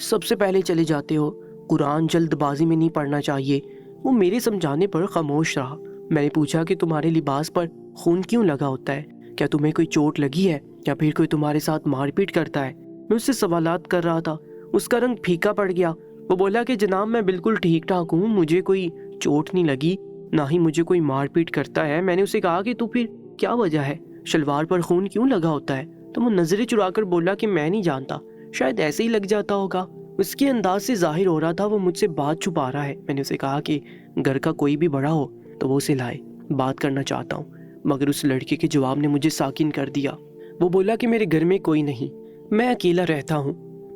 سب سے پہلے چلے جاتے ہو، قرآن جلد بازی میں نہیں پڑھنا چاہیے۔ وہ میرے سمجھانے پر خاموش رہا۔ میں نے پوچھا کہ تمہارے لباس پر خون کیوں لگا ہوتا ہے؟ کیا تمہیں کوئی چوٹ لگی ہے یا پھر کوئی تمہارے ساتھ مار پیٹ کرتا ہے؟ میں اس سے سوالات کر رہا تھا۔ اس کا رنگ پھیکا پڑ گیا۔ وہ بولا کہ جناب میں بالکل ٹھیک ٹھاک ہوں، مجھے کوئی چوٹ نہیں لگی، نہ ہی مجھے کوئی مار پیٹ کرتا ہے۔ میں نے اسے کہا کہ تو پھر کیا وجہ ہے، شلوار پر خون کیوں لگا ہوتا ہے؟ تو وہ نظریں چرا کر بولا کہ میں نہیں جانتا، شاید ایسے ہی لگ جاتا ہوگا۔ اس کے انداز سے ظاہر ہو رہا تھا وہ مجھ سے بات چھپا رہا ہے۔ میں نے اسے کہا کہ گھر کا کوئی بھی بڑا ہو تو وہ اسے لائے، بات کرنا چاہتا ہوں، مگر اس لڑکے کے جواب نے مجھے ساکن کر دیا۔ وہ بولا کہ میرے گھر میں کوئی نہیں، میں اکیلا رہتا ہوں،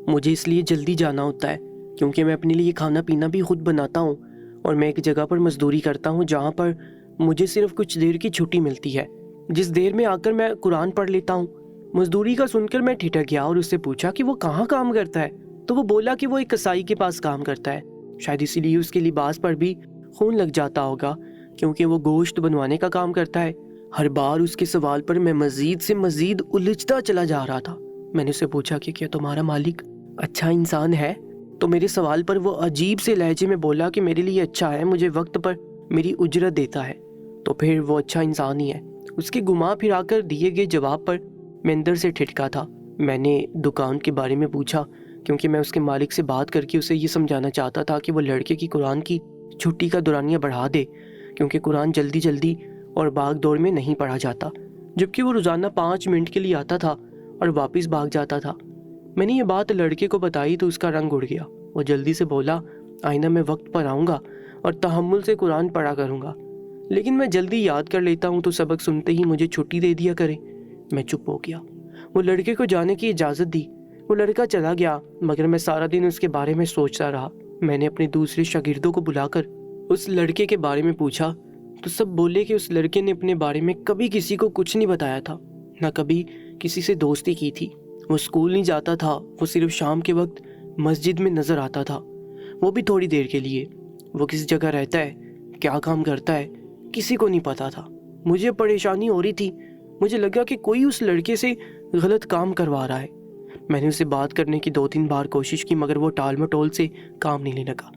مجھے اس لیے جلدی جانا ہوتا ہے کیونکہ میں اپنے لیے کھانا پینا بھی خود بناتا ہوں، اور میں ایک جگہ پر مزدوری کرتا ہوں جہاں پر مجھے صرف کچھ دیر کی چھٹی ملتی ہے، جس دیر میں آ کر میں قرآن پڑھ لیتا ہوں۔ مزدوری کا سن کر میں ٹھٹک گیا اور اس سے پوچھا کہ وہ کہاں کام کرتا ہے؟ تو وہ بولا کہ وہ ایک کسائی کے پاس کام کرتا ہے، شاید اسی لیے اس کے لباس پر بھی خون لگ جاتا ہوگا کیونکہ وہ گوشت بنوانے کا کام کرتا ہے۔ ہر بار اس کے سوال پر میں مزید سے مزید الجھتا چلا جا رہا تھا۔ میں نے اسے پوچھا کہ کیا تمہارا مالک اچھا انسان ہے؟ تو میرے سوال پر وہ عجیب سے لہجے میں بولا کہ میرے لیے اچھا ہے، مجھے وقت پر میری اجرت دیتا ہے، تو پھر وہ اچھا انسان ہی ہے۔ اس کے گھما پھرا کر دیے گئے جواب پر میں اندر سے ٹھٹکا تھا۔ میں نے دکان کے بارے میں پوچھا کیونکہ میں اس کے مالک سے بات کر کے اسے یہ سمجھانا چاہتا تھا کہ وہ لڑکے کی قرآن کی چھٹی کا دورانیہ بڑھا دے، کیونکہ قرآن جلدی جلدی اور بھاگ دوڑ میں نہیں پڑھا جاتا، جبکہ وہ روزانہ 5 منٹ کے لیے آتا تھا اور واپس بھاگ جاتا تھا۔ میں نے یہ بات لڑکے کو بتائی تو اس کا رنگ اڑ گیا۔ وہ جلدی سے بولا، آئندہ میں وقت پر آؤں گا اور تحمل سے قرآن پڑھا کروں گا، لیکن میں جلدی یاد کر لیتا ہوں تو سبق سنتے ہی مجھے چھٹی دے دیا کرے۔ میں چپ ہو گیا۔ وہ لڑکے کو جانے کی اجازت دی۔ وہ لڑکا چلا گیا، مگر میں سارا دن اس کے بارے میں سوچتا رہا۔ میں نے اپنے دوسرے شاگردوں کو بلا کر اس لڑکے کے بارے میں پوچھا تو سب بولے کہ اس لڑکے نے اپنے بارے میں کبھی کسی کو کچھ نہیں بتایا تھا، نہ کبھی کسی سے دوستی کی تھی۔ وہ اسکول نہیں جاتا تھا، وہ صرف شام کے وقت مسجد میں نظر آتا تھا، وہ بھی تھوڑی دیر کے لیے۔ وہ کس جگہ رہتا ہے، کیا کام کرتا ہے، کسی کو نہیں پتا تھا۔ مجھے پریشانی ہو رہی تھی، مجھے لگا کہ کوئی اس لڑکے سے غلط کام کروا رہا ہے۔ میں نے اسے بات کرنے کی 2-3 بار کوشش کی مگر وہ ٹال مٹول سے کام نہیں لینے لگا۔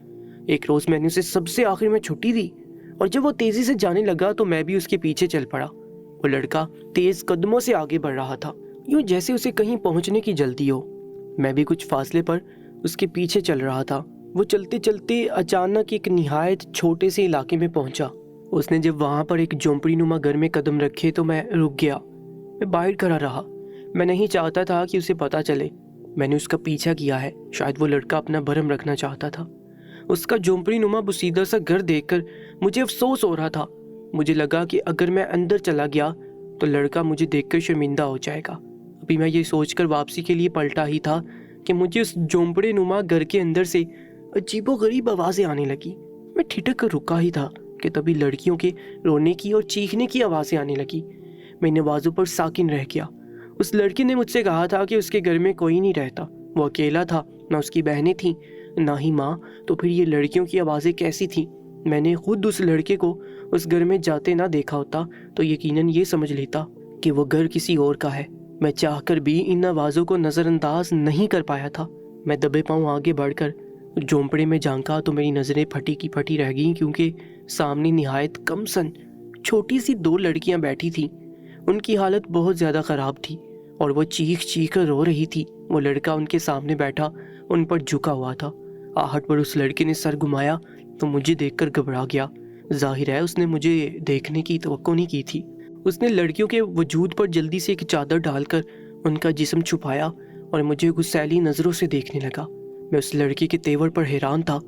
ایک روز میں نے اسے سب سے آخر میں چھٹی دی اور جب وہ تیزی سے جانے لگا تو میں بھی اس کے پیچھے چل پڑا۔ وہ لڑکا تیز قدموں سے آگے بڑھ رہا تھا، یوں جیسے اسے کہیں پہنچنے کی جلدی ہو۔ میں بھی کچھ فاصلے پر اس کے پیچھے چل رہا تھا۔ وہ چلتے چلتے اچانک ایک نہایت چھوٹے سے علاقے میں پہنچا۔ اس نے جب وہاں پر ایک جھونپڑی نما گھر میں قدم رکھے تو میں رک گیا۔ میں باہر کھڑا رہا، میں نہیں چاہتا تھا کہ اسے پتا چلے میں نے اس کا پیچھا کیا ہے۔ شاید وہ لڑکا اپنا بھرم رکھنا چاہتا تھا۔ اس کا جھونپڑی نما بسیدہ سا گھر دیکھ کر مجھے افسوس ہو رہا تھا۔ مجھے لگا کہ اگر میں اندر چلا گیا تو لڑکا مجھے دیکھ کر شرمندہ ہو جائے گا۔ ابھی میں یہ سوچ کر واپسی کے لیے پلٹا ہی تھا کہ مجھے اس جھونپڑے نما گھر کے اندر سے عجیب و غریب آوازیں آنے لگی۔ میں ٹھٹک کر رکا ہی تھا کہ تبھی لڑکیوں کے رونے کی اور چیخنے کی آوازیں آنے لگی۔ میں ان آوازوں پر ساکن رہ گیا۔ اس لڑکے نے مجھ سے کہا تھا کہ اس کے گھر میں کوئی نہیں رہتا، وہ اکیلا تھا، نہ اس کی بہنیں تھیں نہ ہی ماں، تو پھر یہ لڑکیوں کی آوازیں کیسی تھیں؟ میں نے خود اس لڑکے کو اس گھر میں جاتے نہ دیکھا ہوتا تو یقیناً یہ سمجھ لیتا کہ وہ گھر کسی اور کا ہے۔ میں چاہ کر بھی ان آوازوں کو نظر انداز نہیں کر پایا تھا۔ میں دبے پاؤں آگے بڑھ کر جھونپڑے میں جھانکا تو میری نظریں پھٹی کی پھٹی رہ گئیں، کیونکہ سامنے نہایت کم سن چھوٹی سی 2 لڑکیاں بیٹھی تھیں۔ ان کی حالت بہت زیادہ خراب تھی اور وہ چیخ چیخ کر رو رہی تھی۔ وہ لڑکا ان کے سامنے بیٹھا ان پر جھکا ہوا تھا۔ آہٹ پر اس لڑکے نے سر گھمایا تو مجھے دیکھ کر گھبرا گیا۔ ظاہر ہے اس نے مجھے دیکھنے کی توقع نہیں کی تھی۔ اس نے لڑکیوں کے وجود پر جلدی سے ایک چادر ڈال کر ان کا جسم چھپایا اور مجھے غصیلی نظروں سے دیکھنے لگا۔ میں اس لڑکے کے تیور پر حیران تھا۔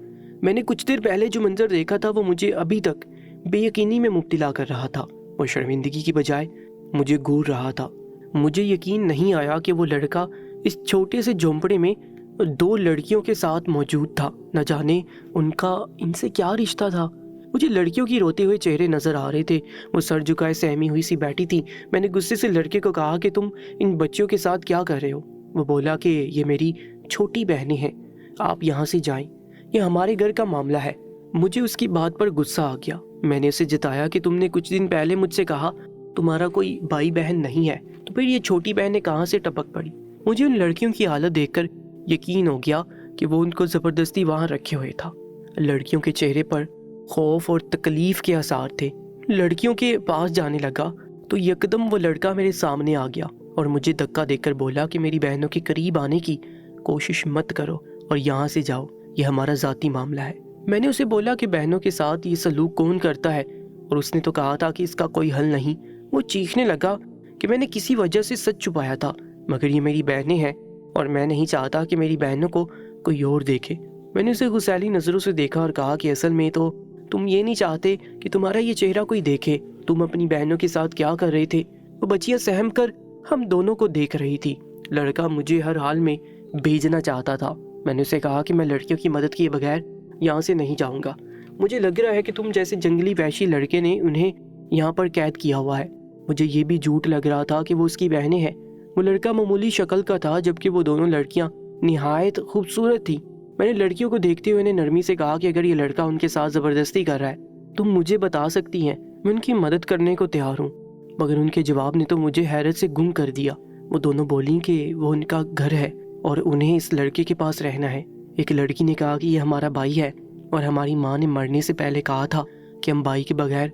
میں نے کچھ دیر پہلے جو منظر دیکھا تھا وہ مجھے ابھی تک بے یقینی میں مبتلا کر رہا تھا اور شرمندگی کی بجائے مجھے گور رہا تھا۔ مجھے یقین نہیں آیا کہ وہ لڑکا اس چھوٹے سے جھونپڑے میں 2 لڑکیوں کے ساتھ موجود تھا۔ نہ جانے ان کا ان سے کیا رشتہ تھا۔ مجھے لڑکیوں کی روتے ہوئے چہرے نظر آ رہے تھے، وہ سر جھکائے سہمی ہوئی سی بیٹھی تھی۔ میں نے غصے سے لڑکے کو کہا کہ تم ان بچیوں کے ساتھ کیا کر رہے ہو؟ وہ بولا کہ یہ میری چھوٹی بہنیں ہیں، آپ یہاں سے جائیں، یہ ہمارے گھر کا معاملہ ہے۔ مجھے اس کی بات پر غصہ آ گیا۔ میں نے اسے جتایا کہ تم نے کچھ دن پہلے مجھ سے کہا تمہارا کوئی بھائی بہن نہیں ہے، تو پھر یہ چھوٹی بہنیں کہاں سے ٹپک پڑی؟ مجھے ان لڑکیوں کی حالت دیکھ کر یقین ہو گیا کہ وہ ان کو زبردستی وہاں رکھے ہوئے تھا۔ لڑکیوں کے چہرے پر خوف اور تکلیف کے آثار تھے۔ لڑکیوں کے پاس جانے لگا تو یکدم وہ لڑکا میرے سامنے آ گیا اور مجھے دھکا دے کر بولا کہ میری بہنوں کے قریب آنے کی کوشش مت کرو اور یہاں سے جاؤ، یہ ہمارا ذاتی معاملہ ہے۔ میں نے اسے بولا کہ بہنوں کے ساتھ یہ سلوک کون کرتا ہے، اور اس نے تو کہا تھا کہ اس کا کوئی حل نہیں۔ وہ چیخنے لگا کہ میں نے کسی وجہ سے سچ چھپایا تھا، مگر یہ میری بہنیں ہیں اور میں نہیں چاہتا کہ میری بہنوں کو کوئی اور دیکھے۔ میں نے اسے غصیلی نظروں سے دیکھا اور کہا کہ اصل میں تو تم یہ نہیں چاہتے کہ تمہارا یہ چہرہ کوئی دیکھے، تم اپنی بہنوں کے ساتھ کیا کر رہے تھے۔ وہ بچیاں سہم کر ہم دونوں کو دیکھ رہی تھی۔ لڑکا مجھے ہر حال میں بھیجنا چاہتا تھا۔ میں نے اسے کہا کہ میں لڑکیوں کی مدد کیے بغیر یہاں سے نہیں جاؤں گا۔ مجھے لگ رہا ہے کہ تم جیسے جنگلی وحشی لڑکے نے انہیں یہاں پر قید کیا ہوا ہے۔ مجھے یہ بھی جھوٹ لگ رہا تھا کہ وہ اس کی بہنیں ہیں۔ وہ لڑکا معمولی شکل کا تھا جبکہ وہ دونوں لڑکیاں نہایت خوبصورت تھیں۔ میں نے لڑکیوں کو دیکھتے ہوئے نرمی سے کہا کہ اگر یہ لڑکا ان کے ساتھ زبردستی کر رہا ہے تم مجھے بتا سکتی ہیں، میں ان کی مدد کرنے کو تیار ہوں۔ مگر ان کے جواب نے تو مجھے حیرت سے گم کر دیا۔ وہ دونوں بولیں کہ وہ ان کا گھر ہے اور انہیں اس لڑکے کے پاس رہنا ہے۔ ایک لڑکی نے کہا کہ یہ ہمارا بھائی ہے اور ہماری ماں نے مرنے سے پہلے کہا تھا کہ ہم بھائی کے بغیر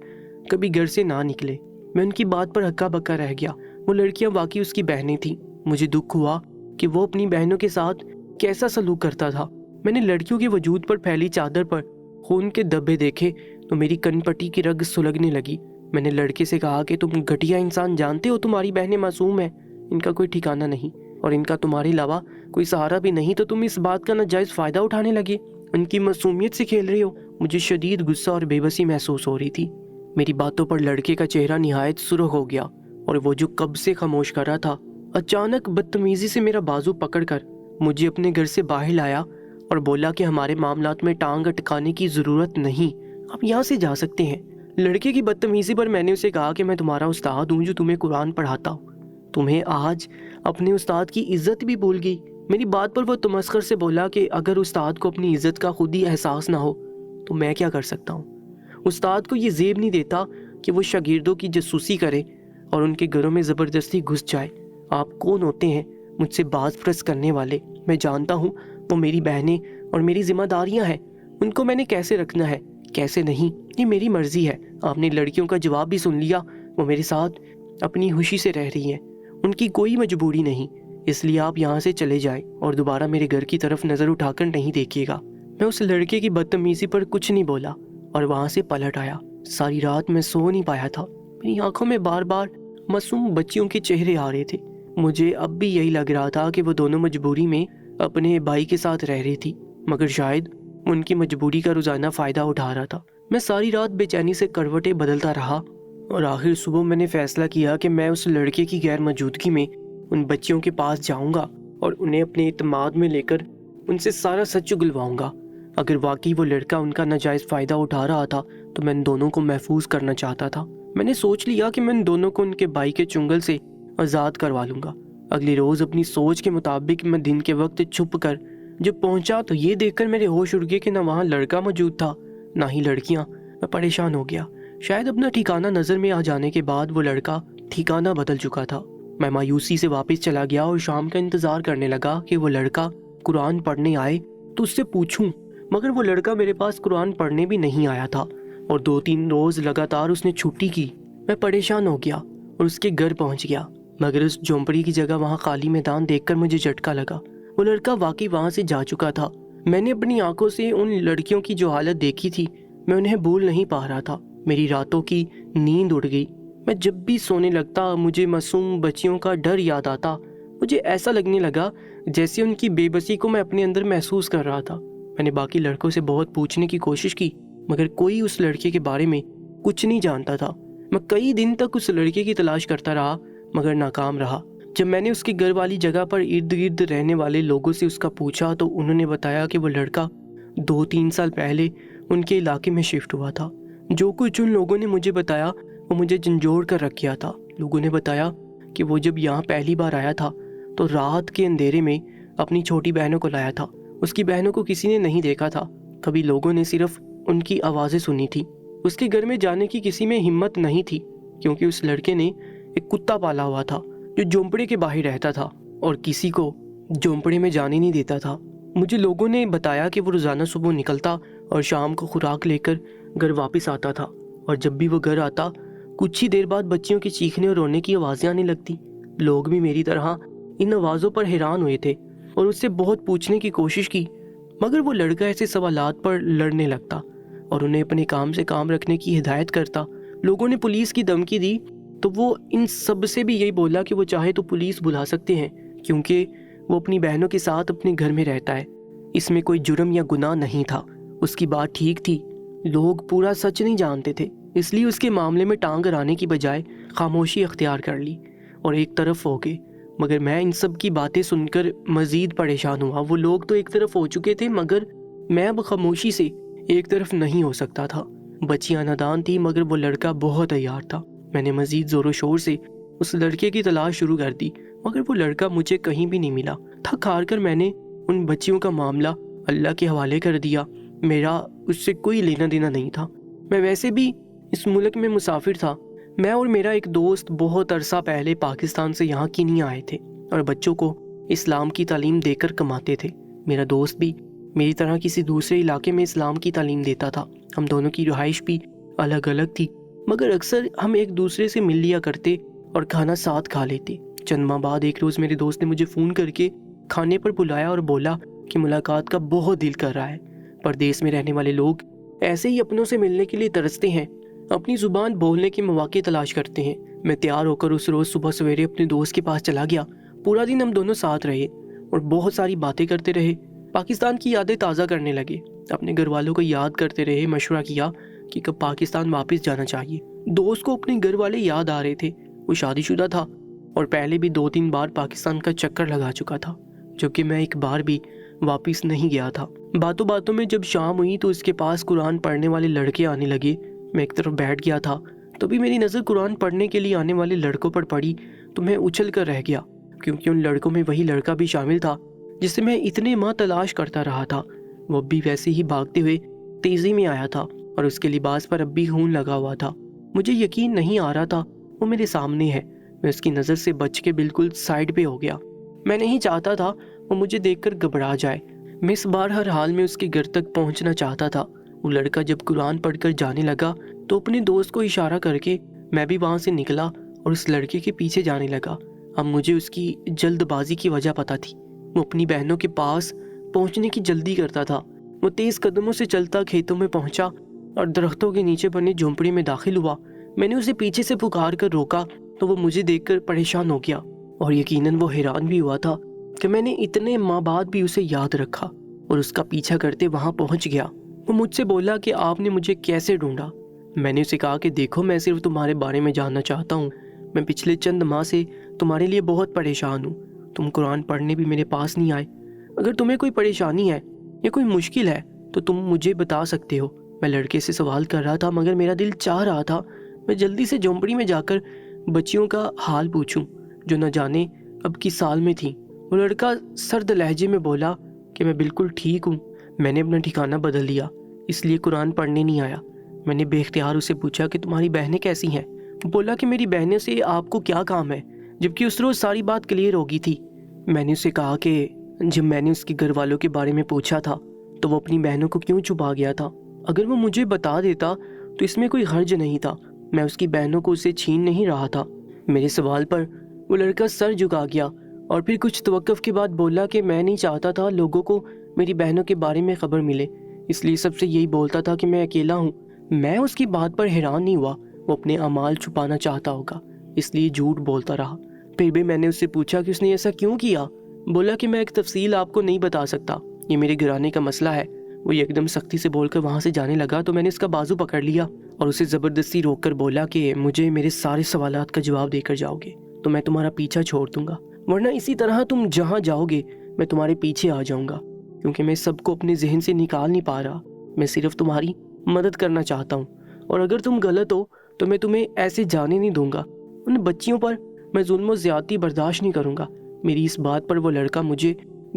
کبھی گھر سے نہ نکلے۔ میں ان کی بات پر ہکا بکا رہ گیا۔ وہ لڑکیاں واقعی اس کی بہنیں تھیں۔ مجھے دکھ ہوا کہ وہ اپنی بہنوں کے ساتھ کیسا سلوک کرتا تھا۔ میں نے لڑکیوں کے وجود پر پھیلی چادر پر خون کے دھبے دیکھے تو میری کن پٹی کی رگ سلگنے لگی۔ میں نے لڑکے سے کہا کہ تم گھٹیا انسان جانتے ہو تمہاری بہنیں معصوم ہیں، ان کا کوئی ٹھکانہ نہیں اور ان کا تمہارے علاوہ کوئی سہارا بھی نہیں، تو تم اس بات کا ناجائز فائدہ اٹھانے لگے، ان کی معصومیت سے کھیل رہے ہو۔ مجھے شدید غصہ اور بے بسی محسوس ہو رہی تھی۔ میری باتوں پر لڑکے کا چہرہ نہایت سرخ ہو گیا اور وہ جو کب سے خاموش کر رہا تھا اچانک بدتمیزی سے میرا بازو پکڑ کر مجھے اپنے گھر سے باہر لایا اور بولا کہ ہمارے معاملات میں ٹانگ اٹکانے کی ضرورت نہیں، آپ یہاں سے جا سکتے ہیں۔ لڑکے کی بدتمیزی پر میں نے اسے کہا کہ میں تمہارا استاد ہوں جو تمہیں قرآن پڑھاتا ہوں، تمہیں آج اپنے استاد کی عزت بھی بھول گئی۔ میری بات پر وہ تمسخر سے بولا کہ اگر استاد کو اپنی عزت کا خود ہی احساس نہ ہو تو میں کیا کر سکتا ہوں۔ استاد کو یہ زیب نہیں دیتا کہ وہ شاگردوں کی جاسوسی کرے اور ان کے گھروں میں زبردستی گھس جائے۔ آپ کون ہوتے ہیں مجھ سے باز پرس کرنے والے؟ میں جانتا ہوں وہ میری بہنیں اور میری ذمہ داریاں ہیں، ان کو میں نے کیسے رکھنا ہے کیسے نہیں یہ میری مرضی ہے۔ آپ نے لڑکیوں کا جواب بھی سن لیا، وہ میرے ساتھ اپنی خوشی سے رہ رہی ہیں، ان کی کوئی مجبوری نہیں، اس لیے آپ یہاں سے چلے جائیں اور دوبارہ میرے گھر کی طرف نظر اٹھا کر نہیں دیکھیے گا۔ میں اس لڑکے کی بدتمیزی پر کچھ نہیں بولا اور وہاں سے پلٹ آیا۔ ساری رات میں سو نہیں پایا تھا، میری آنکھوں میں بار بار معصوم بچیوں کے چہرے آ رہے تھے۔ مجھے اب بھی یہی لگ رہا تھا کہ وہ دونوں مجبوری میں اپنے بھائی کے ساتھ رہ رہی تھی، مگر شاید ان کی مجبوری کا روزانہ فائدہ اٹھا رہا تھا۔ میں ساری رات بے چینی سے کروٹیں بدلتا رہا اور آخر صبح میں نے فیصلہ کیا کہ میں اس لڑکے کی غیر موجودگی میں ان بچیوں کے پاس جاؤں گا اور انہیں اپنے اعتماد میں لے کر ان سے سارا سچ اگلواؤں گا۔ اگر واقعی وہ لڑکا ان کا ناجائز فائدہ اٹھا رہا تھا تو میں ان دونوں کو محفوظ کرنا چاہتا تھا۔ میں نے سوچ لیا کہ میں ان دونوں کو ان کے بھائی کے چنگل سے آزاد کروا لوں گا۔ اگلے روز اپنی سوچ کے مطابق میں دن کے وقت چھپ کر جب پہنچا تو یہ دیکھ کر میرے ہوش اڑ گئے کہ نہ وہاں لڑکا موجود تھا نہ ہی لڑکیاں۔ میں پریشان ہو گیا، شاید اپنا ٹھکانہ نظر میں آ جانے کے بعد وہ لڑکا ٹھکانہ بدل چکا تھا۔ میں مایوسی سے واپس چلا گیا اور شام کا انتظار کرنے لگا کہ وہ لڑکا قرآن پڑھنے آئے تو اس سے پوچھوں، مگر وہ لڑکا میرے پاس قرآن پڑھنے بھی نہیں آیا تھا اور 2-3 روز لگاتار اس نے چھٹی کی۔ میں پریشان ہو گیا اور اس کے گھر پہنچ گیا، مگر اس جھونپڑی کی جگہ وہاں خالی میدان دیکھ کر مجھے جھٹکا لگا۔ وہ لڑکا واقعی وہاں سے جا چکا تھا۔ میں نے اپنی آنکھوں سے ان لڑکیوں کی جو حالت دیکھی تھی میں انہیں بھول نہیں پا رہا تھا۔ میری راتوں کی نیند اڑ گئی۔ میں جب بھی سونے لگتا مجھے معصوم بچیوں کا ڈر یاد آتا۔ مجھے ایسا لگنے لگا جیسے ان کی بے بسی کو میں اپنے اندر محسوس کر رہا تھا۔ میں نے باقی لڑکوں سے بہت پوچھنے کی کوشش کی مگر کوئی اس لڑکے کے بارے میں کچھ نہیں جانتا تھا۔ میں کئی دن تک اس لڑکے کی تلاش کرتا رہا مگر ناکام رہا۔ جب میں نے اس کے گھر والی جگہ پر ارد گرد رہنے والے لوگوں سے اس کا پوچھا تو انہوں نے بتایا کہ وہ لڑکا 2-3 سال پہلے ان کے علاقے میں شفٹ ہوا تھا۔ جو کچھ ان لوگوں نے مجھے بتایا وہ مجھے جھنجھوڑ کر رکھ گیا تھا۔ لوگوں نے بتایا کہ وہ جب یہاں پہلی بار آیا تھا تو رات کے اندھیرے میں اپنی چھوٹی بہنوں کو لایا تھا۔ اس کی بہنوں کو کسی نے نہیں دیکھا تھا، کبھی لوگوں نے صرف ان کی آوازیں سنی تھی۔ اس کے گھر میں جانے کی کسی میں ہمت نہیں تھی کیونکہ اس لڑکے نے ایک کتا پالا ہوا تھا جو جھونپڑے کے باہر رہتا تھا اور کسی کو جھونپڑے میں جانے نہیں دیتا تھا۔ مجھے لوگوں نے بتایا کہ وہ روزانہ صبح نکلتا اور شام کو خوراک لے کر گھر واپس آتا تھا، اور جب بھی وہ گھر آتا کچھ ہی دیر بعد بچیوں کے چیخنے اور رونے کی آوازیں آنے لگتی۔ لوگ بھی میری طرح ان آوازوں پر حیران ہوئے تھے اور اس سے بہت پوچھنے کی کوشش کی، مگر وہ لڑکا ایسے سوالات پر لڑنے لگتا اور انہیں اپنے کام سے کام رکھنے کی ہدایت کرتا۔ لوگوں نے پولیس کی دھمکی دی تو وہ ان سب سے بھی یہی بولا کہ وہ چاہے تو پولیس بلا سکتے ہیں، کیونکہ وہ اپنی بہنوں کے ساتھ اپنے گھر میں رہتا ہے، اس میں کوئی جرم یا گناہ نہیں تھا۔ اس کی بات ٹھیک تھی، لوگ پورا سچ نہیں جانتے تھے، اس لیے اس کے معاملے میں ٹانگ اڑانے کی بجائے خاموشی اختیار کر لی اور ایک طرف ہو گئے۔ مگر میں ان سب کی باتیں سن کر مزید پریشان ہوا۔ وہ لوگ تو ایک طرف ہو چکے تھے، مگر میں اب خاموشی سے ایک طرف نہیں ہو سکتا تھا۔ بچیاں نادان تھی مگر وہ لڑکا بہت عیار تھا۔ میں نے مزید زور و شور سے اس لڑکے کی تلاش شروع کر دی، مگر وہ لڑکا مجھے کہیں بھی نہیں ملا۔ تھک ہار کر میں نے ان بچیوں کا معاملہ اللہ کے حوالے کر دیا۔ میرا اس سے کوئی لینا دینا نہیں تھا، میں ویسے بھی اس ملک میں مسافر تھا۔ میں اور میرا ایک دوست بہت عرصہ پہلے پاکستان سے یہاں کینیا آئے تھے اور بچوں کو اسلام کی تعلیم دے کر کماتے تھے۔ میرا دوست بھی میری طرح کسی دوسرے علاقے میں اسلام کی تعلیم دیتا تھا۔ ہم دونوں کی رہائش بھی الگ الگ تھی، مگر اکثر ہم ایک دوسرے سے مل لیا کرتے اور کھانا ساتھ کھا لیتے۔ چند ماہ بعد ایک روز میرے دوست نے مجھے فون کر کے کھانے پر بلایا اور بولا کہ ملاقات کا بہت دل کر رہا ہے۔ پردیس میں رہنے والے لوگ ایسے ہی اپنوں سے ملنے کے لیے ترستے ہیں، اپنی زبان بولنے کے مواقع تلاش کرتے ہیں۔ میں تیار ہو کر اس روز صبح سویرے اپنے دوست کے پاس چلا گیا۔ پورا دن ہم دونوں ساتھ رہے اور بہت ساری باتیں کرتے رہے، پاکستان کی یادیں تازہ کرنے لگے، اپنے گھر والوں کو یاد کرتے رہے، مشورہ کیا کہ کب پاکستان واپس جانا چاہیے۔ دوست کو اپنے گھر والے یاد آ رہے تھے، وہ شادی شدہ تھا اور پہلے بھی 2-3 بار پاکستان کا چکر لگا چکا تھا، جبکہ میں ایک بار بھی واپس نہیں گیا تھا۔ باتوں باتوں میں جب شام ہوئی تو اس کے پاس قرآن پڑھنے والے لڑکے آنے لگے۔ میں ایک طرف بیٹھ گیا تھا، تو بھی میری نظر قرآن پڑھنے کے لیے آنے والے لڑکوں پر پڑی تو میں اچھل کر رہ گیا، کیونکہ ان لڑکوں میں وہی لڑکا بھی شامل تھا جسے میں اتنے ماہ تلاش کرتا رہا تھا۔ وہ اب بھی ویسے ہی بھاگتے ہوئے تیزی میں آیا تھا اور اس کے لباس پر اب بھی خون لگا ہوا تھا۔ مجھے یقین نہیں آ رہا تھا وہ میرے سامنے ہے۔ میں اس کی نظر سے بچ کے بالکل سائڈ پہ ہو گیا۔ میں نہیں چاہتا تھا وہ مجھے دیکھ کر گھبرا جائے۔ میں اس بار ہر حال میں اس کے گھر تک پہنچنا چاہتا تھا۔ وہ لڑکا جب قرآن پڑھ کر جانے لگا تو اپنے دوست کو اشارہ کر کے میں بھی وہاں سے نکلا اور اس لڑکے کے پیچھے جانے لگا۔ اب مجھے اس کی جلد بازی کی وجہ پتہ تھی۔ وہ اپنی بہنوں کے پاس پہنچنے کی جلدی کرتا تھا۔ وہ تیز قدموں سے چلتا کھیتوں میں پہنچا اور درختوں کے نیچے بنے جھونپڑی میں داخل ہوا۔ میں نے اسے پیچھے سے پکار کر روکا تو وہ مجھے دیکھ کر پریشان ہو گیا، اور یقیناً وہ حیران بھی ہوا تھا کہ میں نے اتنے ماہ بعد بھی اسے یاد رکھا اور اس کا پیچھا کرتے وہاں پہنچ گیا۔ وہ مجھ سے بولا کہ آپ نے مجھے کیسے ڈھونڈا؟ میں نے اسے کہا کہ دیکھو، میں صرف تمہارے بارے میں جاننا چاہتا ہوں۔ میں پچھلے چند ماہ سے تمہارے لیے بہت پریشان ہوں۔ تم قرآن پڑھنے بھی میرے پاس نہیں آئے۔ اگر تمہیں کوئی پریشانی ہے یا کوئی مشکل ہے تو تم مجھے بتا سکتے ہو۔ میں لڑکے سے سوال کر رہا تھا، مگر میرا دل چاہ رہا تھا میں جلدی سے جھونپڑی میں جا کر بچیوں کا حال پوچھوں جو نہ جانے اب کس سال میں تھیں۔ وہ لڑکا سرد لہجے میں بولا کہ میں بالکل ٹھیک ہوں، میں نے اپنا ٹھکانہ بدل لیا، اس لیے قرآن پڑھنے نہیں آیا۔ میں نے بے اختیار اسے پوچھا کہ تمہاری بہنیں کیسی ہیں؟ وہ بولا کہ میری بہنیں سے آپ کو کیا کام ہے، جبکہ اس روز ساری بات کلیئر ہو گئی تھی۔ میں نے اسے کہا کہ جب میں نے اس کے گھر والوں کے بارے میں پوچھا تھا تو وہ اپنی بہنوں کو کیوں چھپا گیا تھا؟ اگر وہ مجھے بتا دیتا تو اس میں کوئی حرج نہیں تھا، میں اس کی بہنوں کو اسے چھین نہیں رہا تھا۔ میرے سوال پر وہ لڑکا سر جھکا گیا اور پھر کچھ توقف کے بعد بولا کہ میں نہیں چاہتا تھا لوگوں کو میری بہنوں کے بارے میں خبر ملے، اس لیے سب سے یہی بولتا تھا کہ میں اکیلا ہوں۔ میں اس کی بات پر حیران نہیں ہوا، وہ اپنے اعمال چھپانا چاہتا ہوگا اس لیے جھوٹ بولتا رہا۔ پھر بھی میں نے اس سے پوچھا کہ اس نے ایسا کیوں کیا؟ بولا کہ میں ایک تفصیل آپ کو نہیں بتا سکتا، یہ میرے گھرانے کا مسئلہ ہے۔ وہ ایک دم سختی سے بول کر وہاں سے جانے لگا تو میں نے اس کا بازو پکڑ لیا اور اسے زبردستی روک کر بولا کہ مجھے میرے سارے سوالات کا جواب دے کر جاؤ گے تو میں تمہارا پیچھا چھوڑ دوں گا، ورنہ اسی طرح تم جہاں جاؤ گے میں تمہارے پیچھے آ جاؤں گا، کیونکہ میں سب کو اپنے ذہن سے نکال نہیں پا رہا۔ میں صرف تمہاری مدد کرنا چاہتا ہوں، اور اگر تم غلط ہو تو میں تمہیں ایسے جانے نہیں دوں گا۔ ان بچیوں پر میں ظلم و زیادتی برداشت نہیں کروں گا۔ میری اس بات پر وہ لڑکا مجھے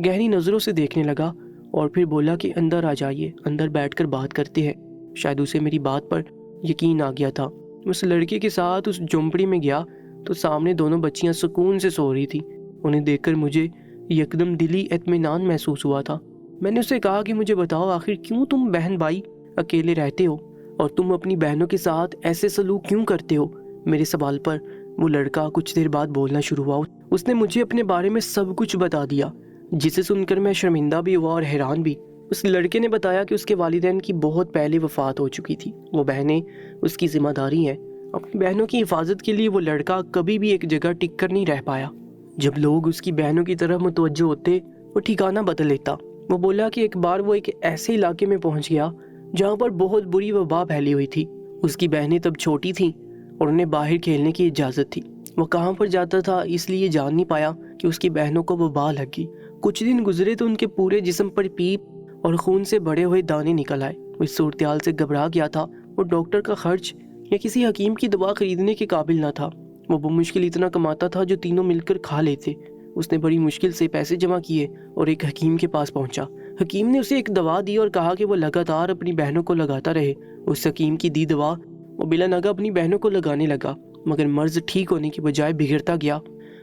گہری نظروں سے دیکھنے لگا اور پھر بولا کہ اندر آ جائیے، اندر بیٹھ کر بات کرتے ہیں۔ شاید اسے میری بات پر یقین آ گیا تھا۔ اس لڑکے کے ساتھ اس جھونپڑی میں گیا تو سامنے دونوں بچیاں سکون سے سو رہی تھی۔ انہیں دیکھ کر مجھے یکدم دلی اطمینان محسوس ہوا تھا۔ میں نے اسے کہا کہ مجھے بتاؤ آخر کیوں تم بہن بھائی اکیلے رہتے ہو اور تم اپنی بہنوں کے ساتھ ایسے سلوک کیوں کرتے ہو؟ میرے سوال پر وہ لڑکا کچھ دیر بعد بولنا شروع ہوا۔ اس نے مجھے اپنے بارے میں سب کچھ بتا دیا، جسے سن کر میں شرمندہ بھی ہوا اور حیران بھی۔ اس لڑکے نے بتایا کہ اس کے والدین کی بہت پہلے وفات ہو چکی تھی، وہ بہنیں اس کی ذمہ داری ہیں۔ اپنی بہنوں کی حفاظت کے لیے وہ لڑکا کبھی بھی ایک جگہ ٹک کر نہیں رہ پایا۔ جب لوگ اس کی بہنوں کی طرف متوجہ ہوتے وہ ٹھکانہ بدل لیتا۔ وہ بولا کہ ایک بار وہ ایک ایسے علاقے میں پہنچ گیا جہاں پر بہت بری وبا پھیلی ہوئی تھی۔ اس کی بہنیں تب چھوٹی تھیں اور انہیں باہر کھیلنے کی اجازت تھی۔ وہ کہاں پر جاتا تھا اس لیے جان نہیں پایا کہ اس کی بہنوں کو وبا لگ گئی۔ کچھ دن گزرے تو ان کے پورے جسم پر پیپ اور خون سے بڑے ہوئے دانے نکل آئے۔ وہ اس صورتحال سے گھبرا گیا تھا۔ وہ ڈاکٹر کا خرچ یا کسی حکیم کی دوا خریدنے کے قابل نہ تھا۔ وہ بمشکل اتنا کماتا تھا جو تینوں مل کر کھا لیتے۔ اس نے بڑی مشکل سے پیسے جمع کیے اور ایک حکیم کے پاس پہنچا۔ حکیم نے اسے ایک دوا دی اور کہا کہ وہ لگاتار اپنی بہنوں کو لگاتا رہے۔ اس حکیم کی دی دوا وہ بلا ناغہ اپنی بہنوں کو لگانے لگا، مگر مرض ٹھیک ہونے کی بجائے بگڑتا گیا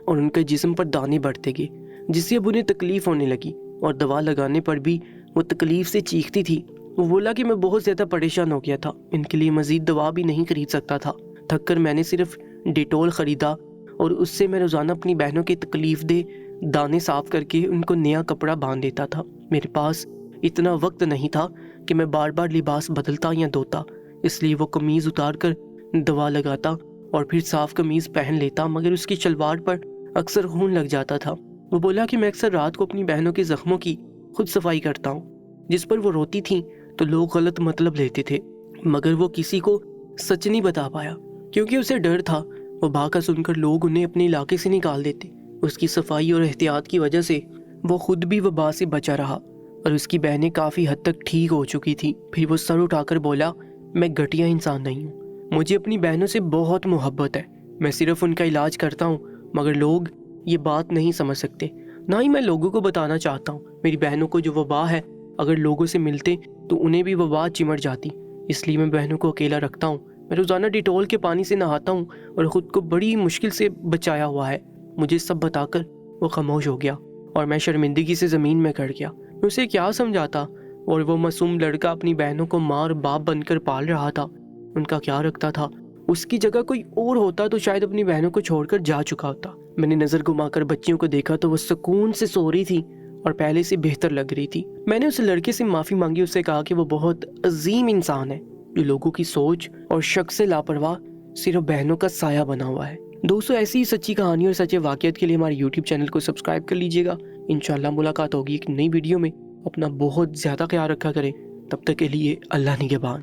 اور ان کے جسم پر دانے بڑھتے گئے، جس سے اب انہیں تکلیف ہونے لگی اور دوا لگانے پر بھی وہ تکلیف سے چیختی تھی۔ وہ بولا کہ میں بہت زیادہ پریشان ہو گیا تھا، ان کے لیے مزید دوا بھی نہیں خرید سکتا تھا۔ تھک کر میں نے صرف ڈیٹول خریدا اور اس سے میں روزانہ اپنی بہنوں کے تکلیف دہ دانے صاف کر کے ان کو نیا کپڑا باندھ دیتا تھا۔ میرے پاس اتنا وقت نہیں تھا کہ میں بار بار لباس بدلتا یا دھوتا، اس لیے وہ قمیض اتار کر دوا لگاتا اور پھر صاف قمیض پہن لیتا، مگر اس کی شلوار پر اکثر خون لگ جاتا تھا۔ وہ بولا کہ میں اکثر رات کو اپنی بہنوں کے زخموں کی خود صفائی کرتا ہوں، جس پر وہ روتی تھیں تو لوگ غلط مطلب لیتے تھے، مگر وہ کسی کو سچ نہیں بتا پایا کیونکہ اسے ڈر تھا وہ بھاگا سن کر لوگ انہیں اپنے علاقے سے نکال دیتے۔ اس کی صفائی اور احتیاط کی وجہ سے وہ خود بھی وبا سے بچا رہا اور اس کی بہنیں کافی حد تک ٹھیک ہو چکی تھی۔ پھر وہ سر اٹھا کر بولا، میں گھٹیا انسان نہیں ہوں، مجھے اپنی بہنوں سے بہت محبت ہے، میں صرف ان کا علاج کرتا ہوں، مگر لوگ یہ بات نہیں سمجھ سکتے، نہ ہی میں لوگوں کو بتانا چاہتا ہوں۔ میری بہنوں کو جو وبا ہے اگر لوگوں سے ملتے تو انہیں بھی وبا چمٹ جاتی، اس لیے میں بہنوں کو اکیلا رکھتا ہوں۔ میں روزانہ ڈیٹول کے پانی سے نہاتا ہوں اور خود کو بڑی مشکل سے بچایا ہوا ہے۔ مجھے سب بتا کر وہ خاموش ہو گیا اور میں شرمندگی سے زمین میں گڑ گیا۔ میں اسے کیا سمجھاتا، اور وہ معصوم لڑکا اپنی بہنوں کو ماں اور باپ بن کر پال رہا تھا، ان کا کیا رکھتا تھا؟ اس کی جگہ کوئی اور ہوتا تو شاید اپنی بہنوں کو چھوڑ کر جا چکا ہوتا۔ میں نے نظر گھما کر بچیوں کو دیکھا تو وہ سکون سے سو رہی تھی اور پہلے سے بہتر لگ رہی تھی۔ میں نے اس لڑکے سے معافی مانگی، اس سے کہا کہ وہ بہت عظیم انسان ہے جو لوگوں کی سوچ اور شک سے لاپرواہ صرف بہنوں کا سایہ بنا ہوا ہے۔ دوستو، ایسی ہی سچی کہانی اور سچے واقعات کے لیے ہمارے YouTube چینل کو سبسکرائب کر لیجیے گا۔ انشاءاللہ ملاقات ہوگی ایک نئی ویڈیو میں۔ اپنا بہت زیادہ خیال رکھا کریں، تب تک کے لیے اللہ نگہبان۔